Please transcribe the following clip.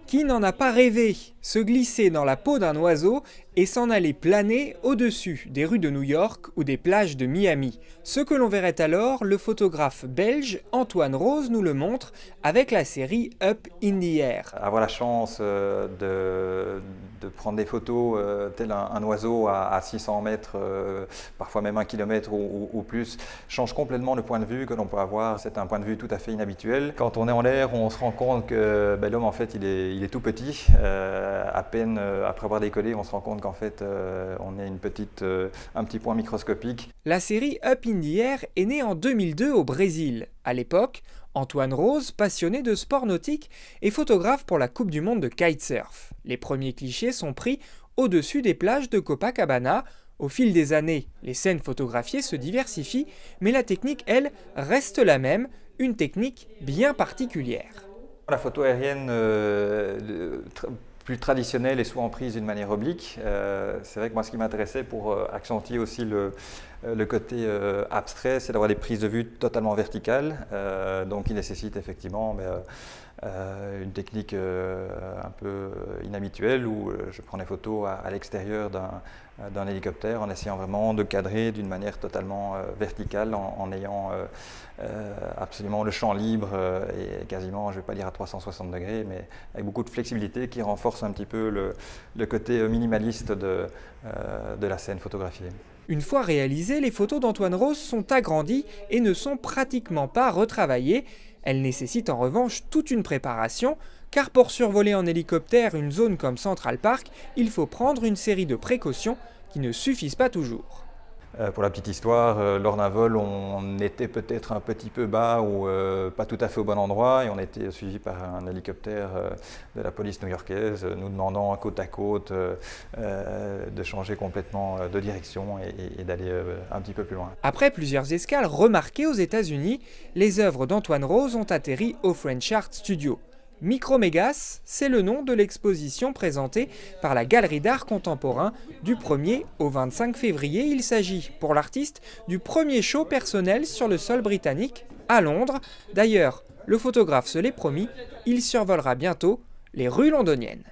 Qui n'en a pas rêvé? Se glisser dans la peau d'un oiseau et s'en aller planer au-dessus des rues de New York ou des plages de Miami. Ce que l'on verrait alors, le photographe belge Antoine Rose nous le montre avec la série Up in the Air. Avoir la chance de prendre des photos tel un oiseau à 600 mètres, parfois même 1 kilomètre ou plus, change complètement le point de vue que l'on peut avoir. C'est un point de vue tout à fait inhabituel. Quand on est en l'air, on se rend compte que l'homme en fait il est tout petit. À peine après avoir décollé, on se rend compte qu'en fait on est un petit point microscopique. La série Up in the Air est née en 2002 au Brésil. À l'époque, Antoine Rose, passionné de sport nautique, est photographe pour la Coupe du Monde de kitesurf. Les premiers clichés sont pris au-dessus des plages de Copacabana. Au fil des années, les scènes photographiées se diversifient, mais la technique, elle, reste la même, une technique bien particulière. La photo aérienne plus traditionnelle est souvent prise d'une manière oblique. C'est vrai que moi ce qui m'intéressait pour accentuer aussi le côté abstrait, c'est d'avoir des prises de vue totalement verticales, donc qui nécessitent effectivement une technique un peu inhabituelle où je prends des photos à l'extérieur d'un hélicoptère en essayant vraiment de cadrer d'une manière totalement verticale en ayant absolument le champ libre et quasiment, je ne vais pas dire à 360 degrés, mais avec beaucoup de flexibilité qui renforce un petit peu le côté minimaliste de la scène photographiée. Une fois réalisées, les photos d'Antoine Rose sont agrandies et ne sont pratiquement pas retravaillées. Elles nécessitent en revanche toute une préparation, car pour survoler en hélicoptère une zone comme Central Park, il faut prendre une série de précautions qui ne suffisent pas toujours. Pour la petite histoire, lors d'un vol, on était peut-être un petit peu bas ou pas tout à fait au bon endroit et on a été suivi par un hélicoptère de la police new-yorkaise nous demandant côte à côte de changer complètement de direction et d'aller un petit peu plus loin. Après plusieurs escales remarquées aux États-Unis, les œuvres d'Antoine Rose ont atterri au French Art Studio. Micromégas, c'est le nom de l'exposition présentée par la Galerie d'art contemporain du 1er au 25 février. Il s'agit pour l'artiste du premier show personnel sur le sol britannique à Londres. D'ailleurs, le photographe se l'est promis, il survolera bientôt les rues londoniennes.